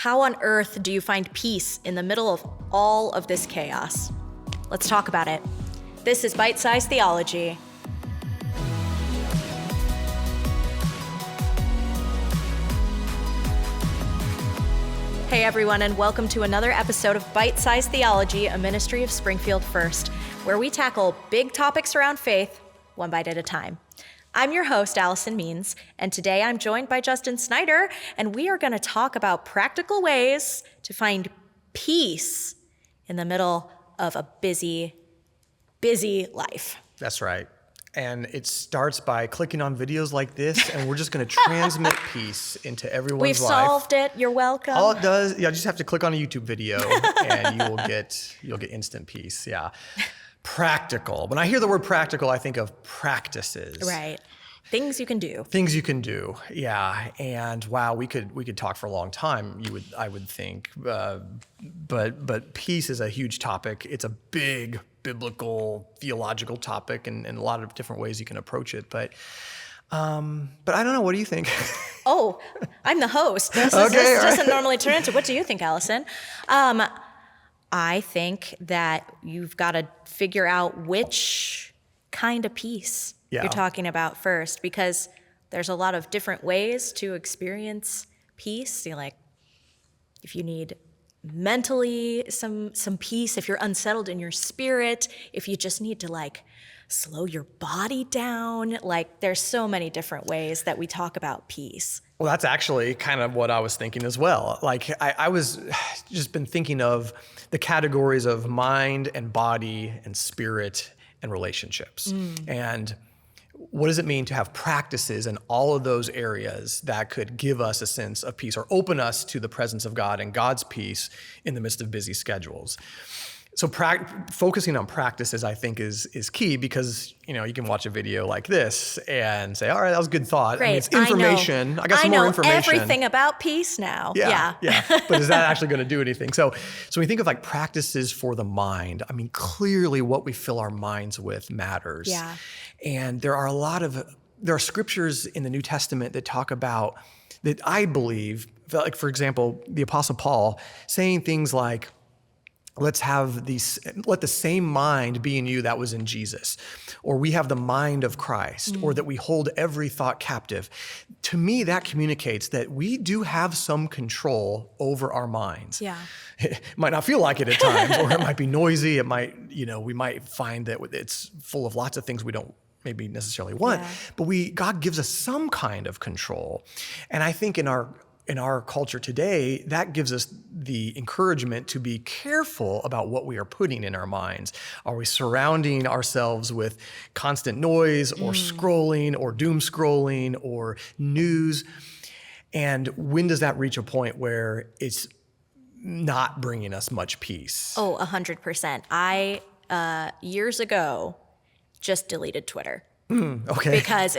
How on earth do you find peace in the middle of all of this chaos? Let's talk about it. This is Bite Size Theology. Hey everyone, and welcome to another episode of Bite Size Theology, a ministry of Springfield First, where we tackle big topics around faith, one bite at a time. I'm your host, Allison Means, and today I'm joined by Justin Snyder, and we are going to talk about practical ways to find peace in the middle of a busy life. That's right. And it starts by clicking on videos like this, and we're just going to transmit peace into everyone's We've life. solved it. You're welcome. All it does, you just have to click on a YouTube video, and you'll get instant peace. Yeah. Practical. When I hear the word practical, I think of practices. Right. Things you can do. Things you can do. Yeah. And wow, we could talk for a long time. I would think. But peace is a huge topic. It's a big biblical, theological topic, and a lot of different ways you can approach it. But I don't know. What do you think? Oh, I'm the host. This Okay, doesn't normally turn into. What do you think, Allison? I think that you've got to figure out which kind of peace you're talking about first, because there's a lot of different ways to experience peace. If you need mentally some peace, if you're unsettled in your spirit, if you just need to slow your body down, there's so many different ways that we talk about peace. Well, that's actually kind of what I was thinking as well. I was just been thinking of the categories of mind and body and spirit and relationships. And what does it mean to have practices in all of those areas that could give us a sense of peace or open us to the presence of God and God's peace in the midst of busy schedules? So focusing on practices, I think, is key, because you can watch a video like this and say, all right, that was a good thought. Great. I mean, it's information. I got some more information. I know everything about peace now. Yeah. But is that actually going to do anything? So when we think of practices for the mind, I mean, clearly what we fill our minds with matters. Yeah. And there are scriptures in the New Testament that talk about, that I believe, for example, the Apostle Paul saying things like, let the same mind be in you that was in Jesus, or we have the mind of Christ, or that we hold every thought captive. To me, that communicates that we do have some control over our minds. Yeah. It might not feel like it at times, or it might be noisy. It might, we might find that it's full of lots of things we don't maybe necessarily want, but God gives us some kind of control. And I think in our culture today, that gives us the encouragement to be careful about what we are putting in our minds. Are we surrounding ourselves with constant noise or scrolling or doom scrolling or news? And when does that reach a point where it's not bringing us much peace? Oh, 100%. I, years ago, just deleted Twitter. Okay. Because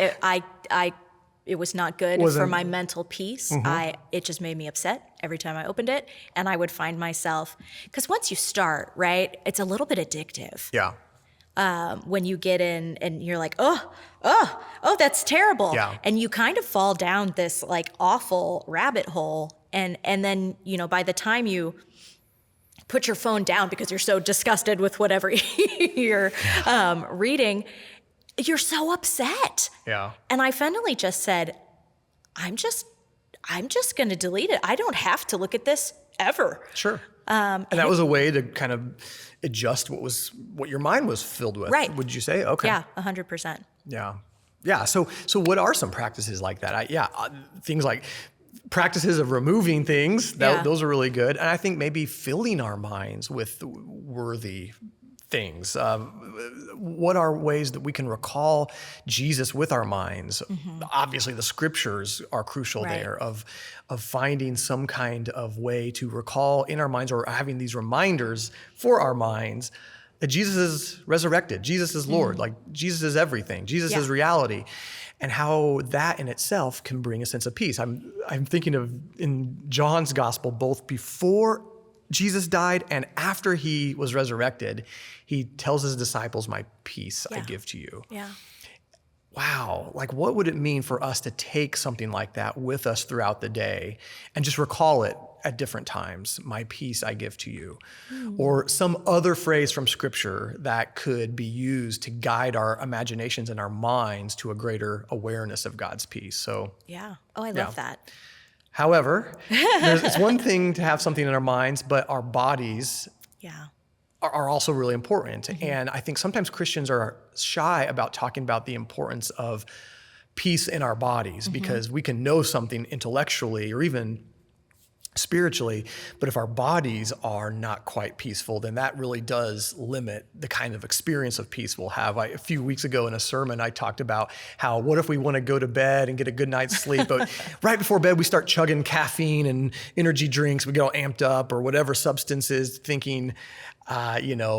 it was not good for my mental peace. It just made me upset every time I opened it. And I would find myself, because once you start, right, it's a little bit addictive. Yeah. When you get in and you're like, oh, that's terrible. Yeah. And you kind of fall down this awful rabbit hole. And then, by the time you put your phone down because you're so disgusted with whatever you're reading, you're so upset. Yeah. And I finally just said, I'm just going to delete it. I don't have to look at this ever. Sure. And that was a way to kind of adjust what your mind was filled with. Right. Would you say? Okay. Yeah, 100%. Yeah. Yeah. So what are some practices like that? Things like practices of removing things. Those are really good. And I think maybe filling our minds with worthy things. What are ways that we can recall Jesus with our minds? Obviously, the scriptures are crucial there of finding some kind of way to recall in our minds, or having these reminders for our minds that Jesus is resurrected, Jesus is Lord, Jesus is everything, Jesus is reality, and how that in itself can bring a sense of peace. I'm thinking of in John's gospel, both before Jesus died and after he was resurrected, he tells his disciples, my peace I give to you. Yeah. wow, like what would it mean for us to take something like that with us throughout the day and just recall it at different times. My peace I give to you. Or some other phrase from Scripture that could be used to guide our imaginations and our minds to a greater awareness of God's peace. So, yeah. Oh, I love that. However, it's one thing to have something in our minds, but our bodies are also really important. And I think sometimes Christians are shy about talking about the importance of peace in our bodies because we can know something intellectually or even spiritually, but if our bodies are not quite peaceful, then that really does limit the kind of experience of peace we'll have. A few weeks ago in a sermon, I talked about how what if we want to go to bed and get a good night's sleep, but right before bed, we start chugging caffeine and energy drinks, we get all amped up or whatever substances thinking,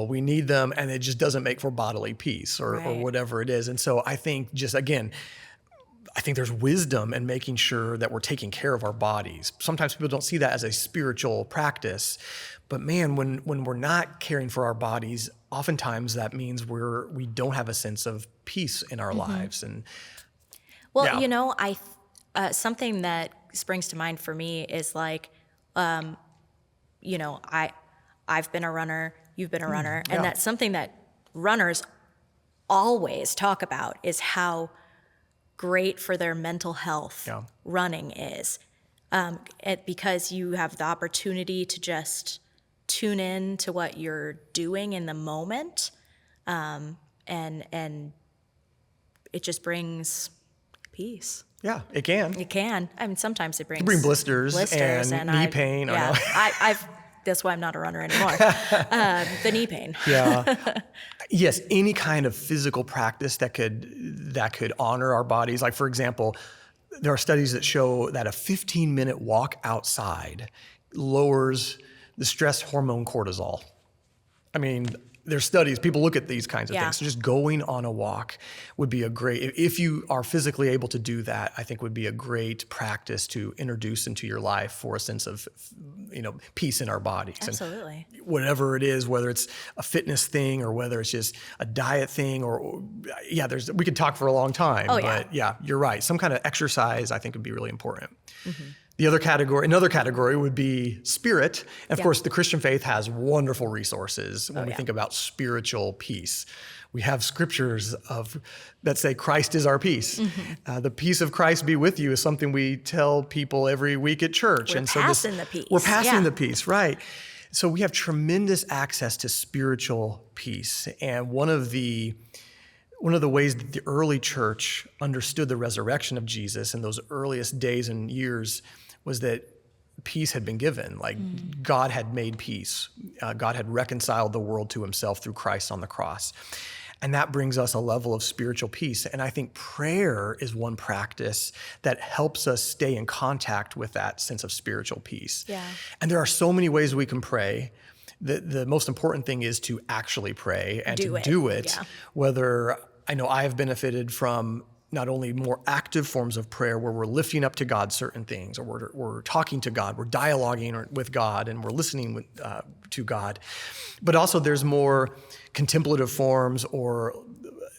we need them, and it just doesn't make for bodily peace or whatever it is. And so I think I think there's wisdom in making sure that we're taking care of our bodies. Sometimes people don't see that as a spiritual practice, but man, when we're not caring for our bodies, oftentimes that means we don't have a sense of peace in our lives. And something that springs to mind for me is like, I've been a runner, you've been a runner, and that's something that runners always talk about is how great for their mental health running is, because you have the opportunity to just tune in to what you're doing in the moment, and it just brings peace. Yeah, it can. It can. I mean, sometimes it brings blisters and knee pain. That's why I'm not a runner anymore. The knee pain. Yes, any kind of physical practice that could honor our bodies. Like, for example, there are studies that show that a 15-minute walk outside lowers the stress hormone cortisol. I mean, there's studies, people look at these kinds of things. So just going on a walk would be if you are physically able to do that, I think would be a great practice to introduce into your life for a sense of, peace in our bodies. Absolutely. And whatever it is, whether it's a fitness thing or whether it's just a diet thing we could talk for a long time. But you're right. Some kind of exercise I think would be really important. Another category would be spirit. And of course, the Christian faith has wonderful resources when we think about spiritual peace. We have scriptures that say Christ is our peace. The peace of Christ be with you is something we tell people every week at church. We're passing the peace. We're passing the peace, right. So we have tremendous access to spiritual peace. And one of the ways that the early church understood the resurrection of Jesus in those earliest days and years was that peace had been given. Like God had made peace. God had reconciled the world to himself through Christ on the cross. And that brings us a level of spiritual peace. And I think prayer is one practice that helps us stay in contact with that sense of spiritual peace. And there are so many ways we can pray. The most important thing is to actually pray and do it. Whether I know I have benefited from not only more active forms of prayer where we're lifting up to God certain things, or we're talking to God, we're dialoguing with God, and we're listening to God, but also there's more contemplative forms, or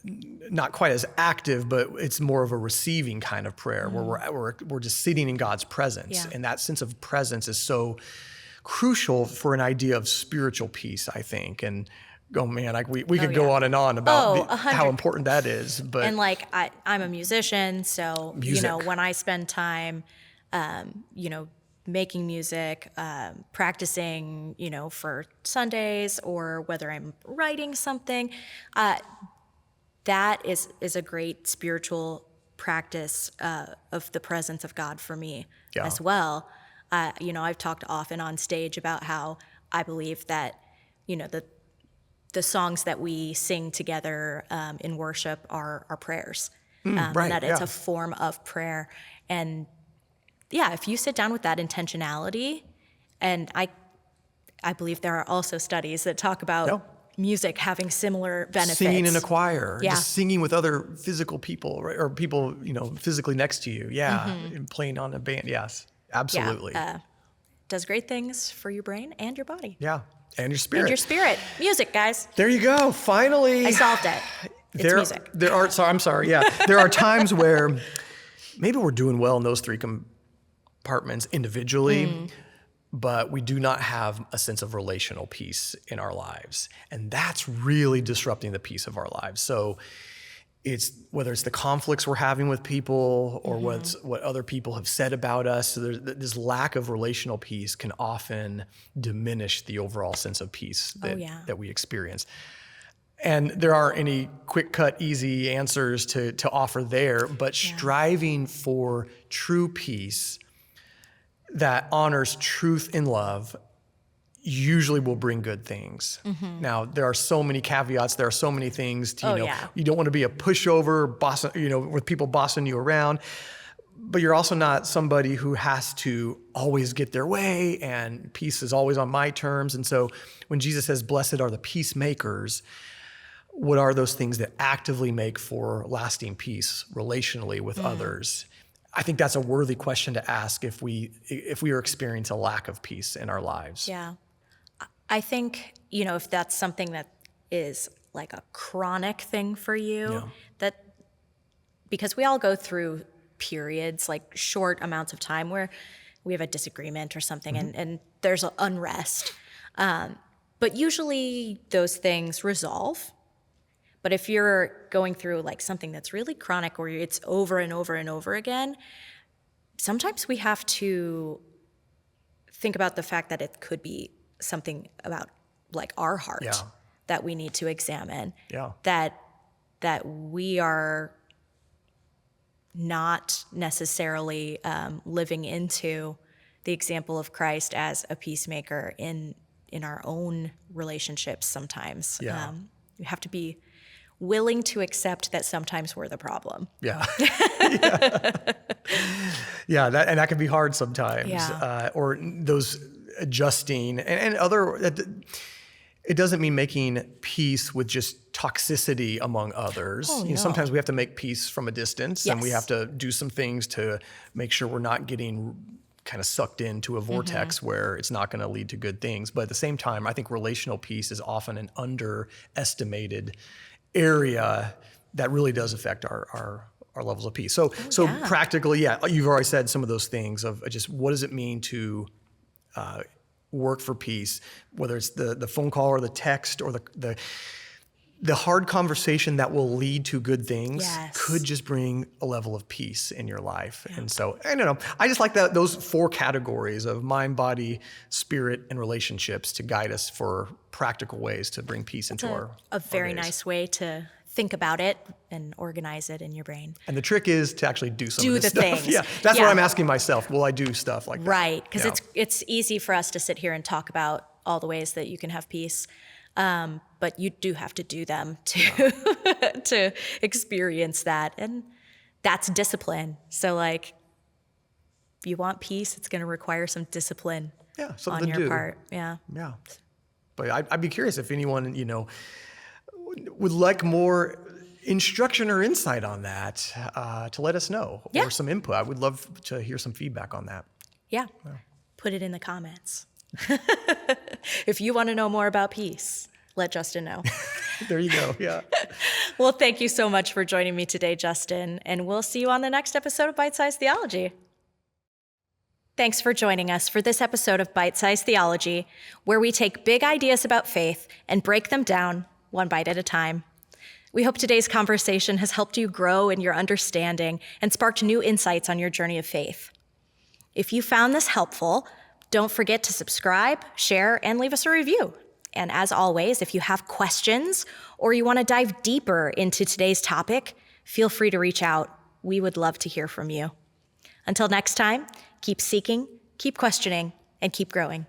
not quite as active, but it's more of a receiving kind of prayer where we're just sitting in God's presence, and that sense of presence is so crucial for an idea of spiritual peace, I think. And we could go on and on about how important that is. But I'm a musician, so when I spend time, making music, practicing, for Sundays, or whether I'm writing something, that is a great spiritual practice of the presence of God for me as well. I've talked often on stage about how I believe that, the songs that we sing together in worship are prayers, and that it's a form of prayer. And if you sit down with that intentionality, and I believe there are also studies that talk about music having similar benefits. Singing in a choir, just singing with other physical people, right? Or people, physically next to you. And playing on a band. Yes, absolutely. Does great things for your brain and your body. And your spirit. Music, guys. There you go. Finally. I solved it. It's music. There are times where maybe we're doing well in those three compartments individually, but we do not have a sense of relational peace in our lives. And that's really disrupting the peace of our lives. So it's whether it's the conflicts we're having with people or what other people have said about us. So this lack of relational peace can often diminish the overall sense of peace that we experience. And there aren't any quick cut, easy answers to offer there, but striving for true peace that honors truth in love usually will bring good things. Now, there are so many caveats. There are so many things to, you don't want to be a pushover, boss, with people bossing you around, but you're also not somebody who has to always get their way and peace is always on my terms. And so when Jesus says, blessed are the peacemakers, what are those things that actively make for lasting peace relationally with others? I think that's a worthy question to ask if we are experiencing a lack of peace in our lives. Yeah. I think, if that's something that is like a chronic thing for you, that because we all go through periods, like short amounts of time where we have a disagreement or something and there's unrest. But usually those things resolve. But if you're going through like something that's really chronic or it's over and over and over again, sometimes we have to think about the fact that it could be something about like our heart that we need to examine. That we are not necessarily living into the example of Christ as a peacemaker in our own relationships sometimes. We have to be willing to accept that sometimes we're the problem. That can be hard sometimes. Or those adjusting and other, it doesn't mean making peace with just toxicity among others. Sometimes we have to make peace from a distance and we have to do some things to make sure we're not getting kind of sucked into a vortex where it's not going to lead to good things. But at the same time, I think relational peace is often an underestimated area that really does affect our levels of peace. So practically, you've already said some of those things of just what does it mean to work for peace, whether it's the phone call or the text or the hard conversation that will lead to good things could just bring a level of peace in your life. And so, I don't know, I just like those 4 categories of mind, body, spirit, and relationships to guide us for practical ways to bring peace into our very days. Nice way to think about it and organize it in your brain. And the trick is to actually do some of this stuff. Things. That's what I'm asking myself. Will I do stuff like that? Right, because it's easy for us to sit here and talk about all the ways that you can have peace. But you do have to do them to experience that. And that's discipline. So like, if you want peace, it's going to require some discipline on your part. Yeah. But I'd be curious if anyone, would like more instruction or insight on that, to let us know or some input. I would love to hear some feedback on that. Put it in the comments. If you want to know more about peace, let Justin know. There you go. Well, thank you so much for joining me today, Justin, and we'll see you on the next episode of Bite Size Theology. Thanks for joining us for this episode of Bite Size Theology, where we take big ideas about faith and break them down one bite at a time. We hope today's conversation has helped you grow in your understanding and sparked new insights on your journey of faith. If you found this helpful, don't forget to subscribe, share, and leave us a review. And as always, if you have questions or you want to dive deeper into today's topic, feel free to reach out. We would love to hear from you. Until next time, keep seeking, keep questioning, and keep growing.